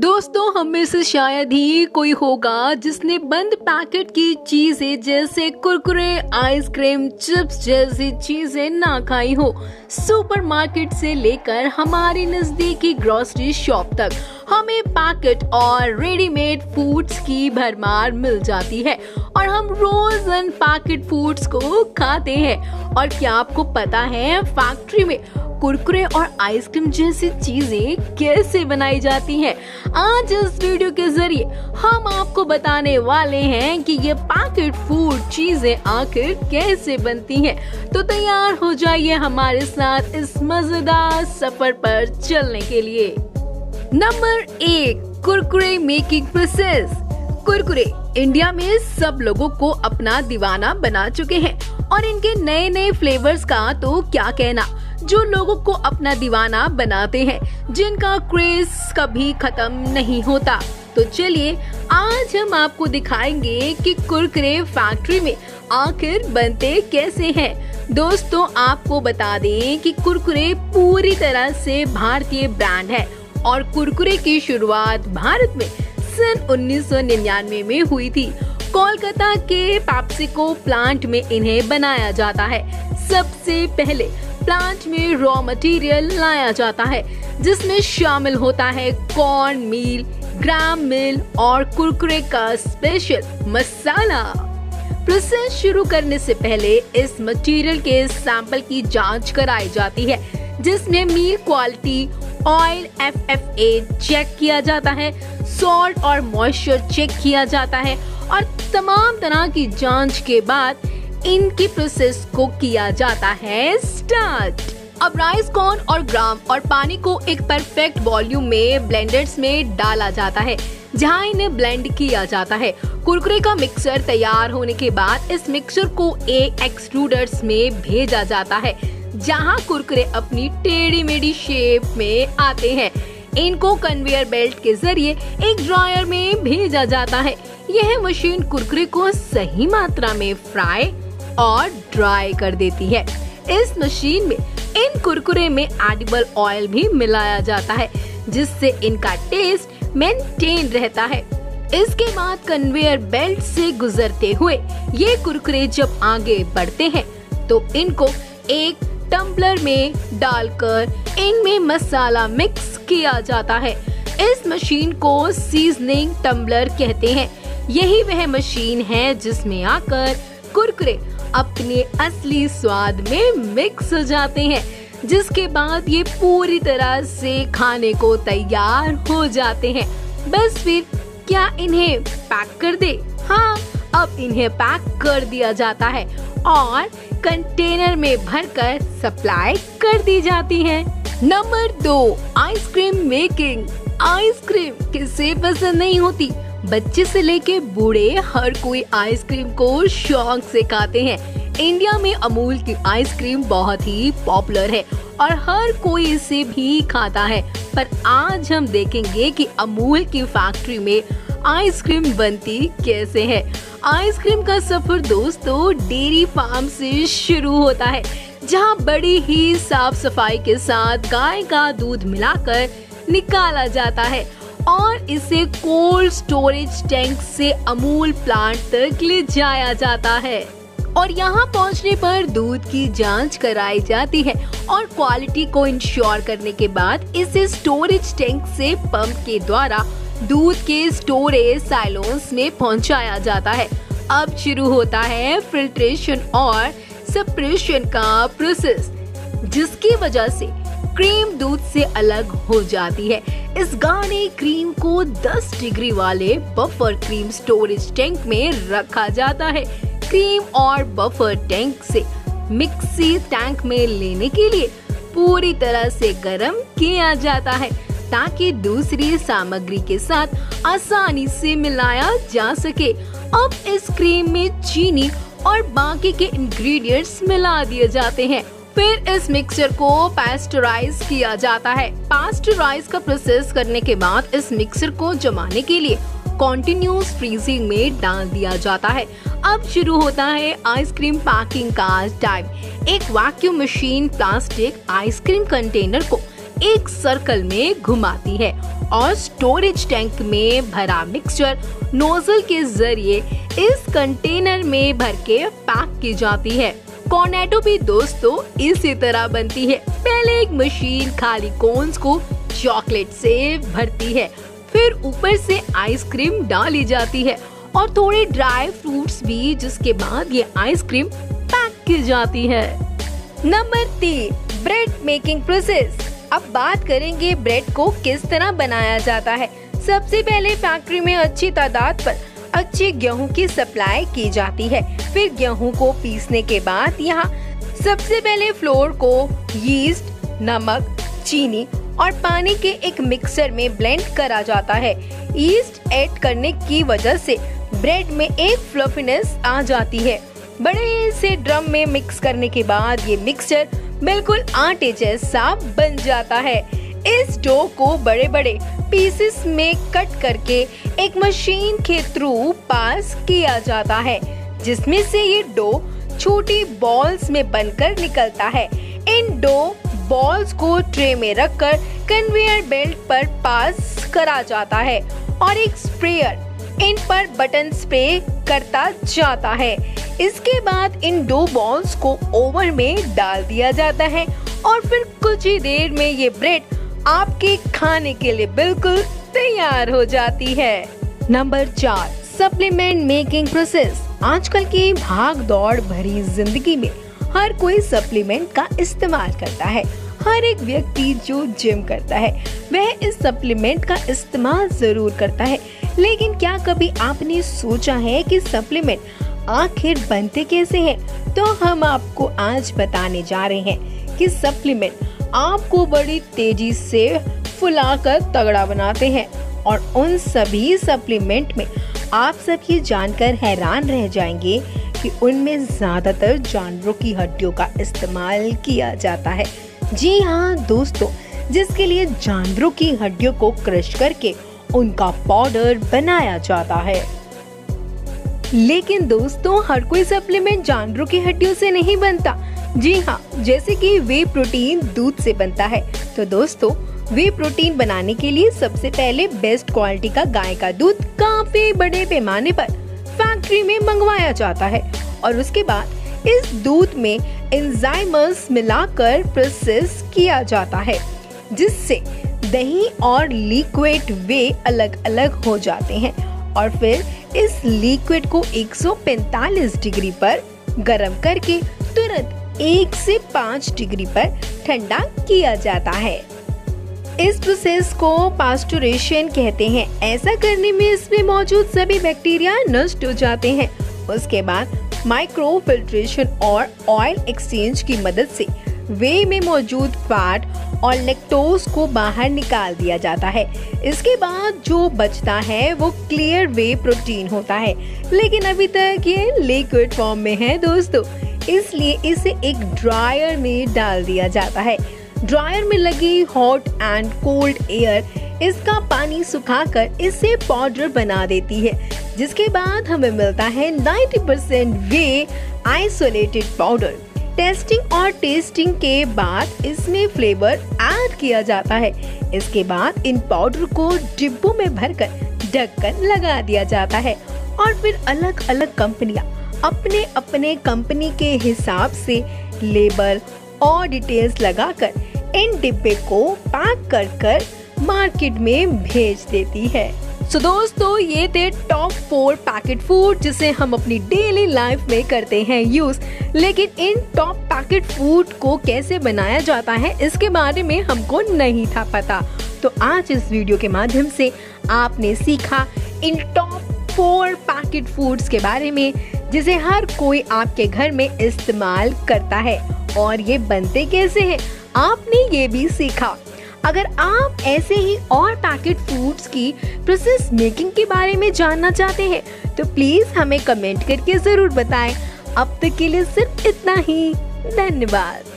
दोस्तों, हम में से शायद ही कोई होगा जिसने बंद पैकेट की चीजें जैसे कुरकुरे, आइसक्रीम, चिप्स जैसी चीजें ना खाई हो। सुपरमार्केट से लेकर हमारी नजदीकी ग्रोसरी शॉप तक हमें पैकेट और रेडीमेड फूड्स की भरमार मिल जाती है और हम रोज इन पैकेट फूड्स को खाते हैं। और क्या आपको पता है फैक्ट्री में कुरकुरे और आइसक्रीम जैसी चीजें कैसे बनाई जाती हैं? आज इस वीडियो के जरिए हम आपको बताने वाले हैं कि ये पैकेट फूड चीजें आखिर कैसे बनती हैं। तो तैयार हो जाइए हमारे साथ इस मजेदार सफर पर चलने के लिए। Number 1, Kurkure making process. Kurkure India में सब लोगों को अपना दीवाना बना चुके हैं और इनके नए नए फ्लेवर्स का तो क्या कहना, जो लोगों को अपना दीवाना बनाते हैं, जिनका क्रेज कभी खत्म नहीं होता। तो चलिए आज हम आपको दिखाएंगे कि कुरकुरे फैक्ट्री में आखिर बनते कैसे हैं। दोस्तों, आपको बता दें कि कुरकुरे पूरी तरह से भारतीय ब्रांड है और कुरकुरे की शुरुआत भारत में सन 1999 में हुई थी। कोलकाता के पेप्सिको प्लांट में इन्हें बनाया जाता है। सबसे पहले प्लांट में रॉ मटेरियल लाया जाता है जिसमें शामिल होता है कॉर्न मील, ग्राम मिल और कुरकुरे का स्पेशल मसाला। प्रोसेस शुरू करने से पहले इस मटेरियल के सैंपल की जांच कराई जाती है जिसमें मील क्वालिटी, ऑयल FFA चेक किया जाता है, सॉल्ट और मॉइस्चर चेक किया जाता है और तमाम तरह की जांच के बाद इनकी प्रोसेस को किया जाता है स्टार्ट। अब राइस, कॉर्न और ग्राम और पानी को एक परफेक्ट वॉल्यूम में ब्लेंडर्स में डाला जाता है जहां इन्हें ब्लेंड किया जाता है। कुरकुरे का मिक्सर तैयार होने के बाद इस मिक्सर को एक एक्सट्रूडर्स में भेजा जाता है जहां कुरकुरे अपनी टेढ़ी मेढ़ी शेप में आते हैं। इनको कन्वेयर बेल्ट के जरिए एक ड्रायर में भेजा जाता है। यह मशीन कुरकुरे को सही मात्रा में फ्राई और ड्राई कर देती है। इस मशीन में इन कुरकुरे में एडिबल ऑयल भी मिलाया जाता है जिससे इनका टेस्ट मेंटेन रहता है। इसके बाद कन्वेयर बेल्ट से गुजरते हुए ये कुरकुरे जब आगे बढ़ते हैं तो इनको एक टम्बलर में डालकर इनमें मसाला मिक्स किया जाता है। इस मशीन को सीजनिंग टम्बलर कहते हैं। यही वह मशीन है जिसमें आकर कुरकुरे अपने असली स्वाद में मिक्स हो जाते हैं, जिसके बाद ये पूरी तरह से खाने को तैयार हो जाते हैं। बस फिर क्या इन्हें पैक कर दे? हाँ, अब इन्हें पैक कर दिया जाता है और कंटेनर में भरकर सप्लाई कर दी जाती है। Number 2, ice cream making. आइसक्रीम किसे पसंद नहीं होती? बच्चे से लेके बूढ़े हर कोई आइसक्रीम को शौक से खाते हैं। इंडिया में अमूल की आइसक्रीम बहुत ही पॉपुलर है और हर कोई इसे भी खाता है। पर आज हम देखेंगे कि अमूल की फैक्ट्री में आइसक्रीम बनती कैसे है। आइसक्रीम का सफर दोस्तों डेयरी फार्म से शुरू होता है जहां बड़ी ही साफ सफाई के साथ गाय का दूध मिलाकर निकाला जाता है और इसे कोल्ड स्टोरेज टैंक से अमूल प्लांट तक ले जाया जाता है और यहाँ पहुँचने पर दूध की जांच कराई जाती है और क्वालिटी को इंश्योर करने के बाद इसे स्टोरेज टैंक से पंप के द्वारा दूध के स्टोरेज साइलोन्स में पहुंचाया जाता है। अब शुरू होता है फिल्ट्रेशन और सेपरेशन का प्रोसेस, जिसकी वजह से क्रीम दूध से अलग हो जाती है। इस गाढ़े क्रीम को 10 डिग्री वाले बफर क्रीम स्टोरेज टैंक में रखा जाता है। क्रीम और बफर टैंक से मिक्सी टैंक में लेने के लिए पूरी तरह से गर्म किया जाता है ताकि दूसरी सामग्री के साथ आसानी से मिलाया जा सके। अब इस क्रीम में चीनी और बाकी के इंग्रेडिएंट्स मिला दिए जाते हैं। फिर इस मिक्सचर को पास्चराइज किया जाता है। पास्चराइज का प्रोसेस करने के बाद इस मिक्सचर को जमाने के लिए कॉन्टिन्यूस फ्रीजिंग में डाल दिया जाता है। अब शुरू होता है आइसक्रीम पैकिंग का टाइम। एक vacuum machine plastic ice cream container को एक सर्कल में घुमाती है और स्टोरेज टैंक में भरा मिक्सचर नोजल के जरिए इस कंटेनर में भर के पैक की जाती है। कॉर्नेटो भी दोस्तों इसी तरह बनती है। पहले एक मशीन खाली कोन्स को चॉकलेट से भरती है, फिर ऊपर से आइसक्रीम डाली जाती है और थोड़े ड्राई फ्रूट्स भी, जिसके बाद ये आइसक्रीम पैक की जाती है। Number 3, bread making process. अब बात करेंगे ब्रेड को किस तरह बनाया जाता है। सबसे पहले फैक्ट्री में अच्छी तादाद पर अच्छे गेहूं की सप्लाई की जाती है। फिर गेहूं को पीसने के बाद यहाँ सबसे पहले फ्लोर को यीस्ट, नमक, चीनी और पानी के एक मिक्सर में ब्लेंड करा जाता है। यीस्ट ऐड करने की वजह से ब्रेड में एक फ्लफीनेस आ जाती है। बड़े से ड्रम में मिक्स करने के बाद ये मिक्सचर बिल्कुल आटे जैसा बन जाता है। इस डो को बड़े बड़े पीसेस में कट करके एक मशीन के थ्रू पास किया जाता है, जिसमें से ये डो छोटी बॉल्स में बनकर निकलता है। इन डो बॉल्स को ट्रे में रखकर कन्वेयर बेल्ट पर पास करा जाता है और एक स्प्रेयर इन पर बटन स्प्रे करता जाता है। इसके बाद इन डो बॉल्स को ओवन में डाल दिया जाता है और फिर कुछ ही देर में ये ब्रेड आपके खाने के लिए बिल्कुल तैयार हो जाती है। Number 4, supplement making process. आजकल की भाग दौड़ भरी जिंदगी में हर कोई सप्लीमेंट का इस्तेमाल करता है। हर एक व्यक्ति जो जिम करता है वह इस सप्लीमेंट का इस्तेमाल जरूर करता है, लेकिन क्या कभी आपने सोचा है कि सप्लीमेंट आखिर बनते कैसे हैं? तो हम आपको आज बताने जा रहे हैं कि सप्लीमेंट आपको बड़ी तेजी से फुलाकर तगड़ा बनाते हैं और उन सभी सप्लीमेंट में आप सब ये जानकर हैरान रह जाएंगे कि उनमें ज्यादातर जानवरों की हड्डियों का इस्तेमाल किया जाता है। जी हाँ दोस्तों, जिसके लिए जानवरों की हड्डियों को क्रश करके उनका पाउडर बनाया जाता है। लेकिन दोस्तों, हर कोई सप्लीमेंट जानवरों की हड्डियों से नहीं बनता। जी हाँ, जैसे कि वे प्रोटीन दूध से बनता है। तो दोस्तों, वे प्रोटीन बनाने के लिए सबसे पहले बेस्ट क्वालिटी का गाय का दूध काफी बड़े पैमाने पर फैक्ट्री में मंगवाया जाता है और उसके बाद इस दूध में एंजाइम्स मिलाकर प्रोसेस किया जाता है, जिससे दही और लिक्विड वे अलग अलग हो जाते हैं और फिर इस लिक्विड को 145 डिग्री पर गर्म करके तुरंत 1 से 5 डिग्री पर ठंडा किया जाता है। इस प्रोसेस को पास्चुरेशन कहते हैं। ऐसा करने में इसमें मौजूद सभी बैक्टीरिया नष्ट हो जाते हैं। उसके बाद माइक्रो फिल्ट्रेशन और ऑयल एक्सचेंज की मदद से वे में मौजूद फैट और लैक्टोज को बाहर निकाल दिया जाता है। इसके बाद जो बचता है वो क्लियर वे प्रोटीन होता है, लेकिन अभी तक ये लिक्विड फॉर्म में है दोस्तों, इसलिए इसे एक ड्रायर में डाल दिया जाता है। ड्रायर में लगी हॉट एंड कोल्ड एयर इसका पानी सुखाकर इसे पाउडर बना देती है, जिसके बाद हमें मिलता है 90% वे आइसोलेटेड पाउडर। टेस्टिंग और टेस्टिंग के बाद इसमें फ्लेवर ऐड किया जाता है। इसके बाद इन पाउडर को डिब्बों में भरकर ढक्कन लगा दिया जाता है और फिर अलग अलग कंपनियां अपने अपने कंपनी के हिसाब से लेबल और डिटेल्स लगाकर इन डिब्बे को पैक कर मार्केट में भेज देती है। सो दोस्तों, ये थे टॉप 4 पैकेट फूड जिसे हम अपनी डेली लाइफ में करते हैं यूज। लेकिन इन टॉप पैकेट फूड को कैसे बनाया जाता है इसके बारे में हमको नहीं था पता। तो आज इस वीडियो के माध्यम से आपने सीखा इन टॉप 4 पैकेट फूड्स के बारे में, जिसे हर कोई आपके घर में इस्तेमाल करता है और ये बनते कैसे हैं आपने ये भी सीखा। अगर आप ऐसे ही और पैकेट फूड्स की प्रोसेस मेकिंग के बारे में जानना चाहते हैं तो प्लीज हमें कमेंट करके जरूर बताएं। अब तक के लिए सिर्फ इतना ही। धन्यवाद।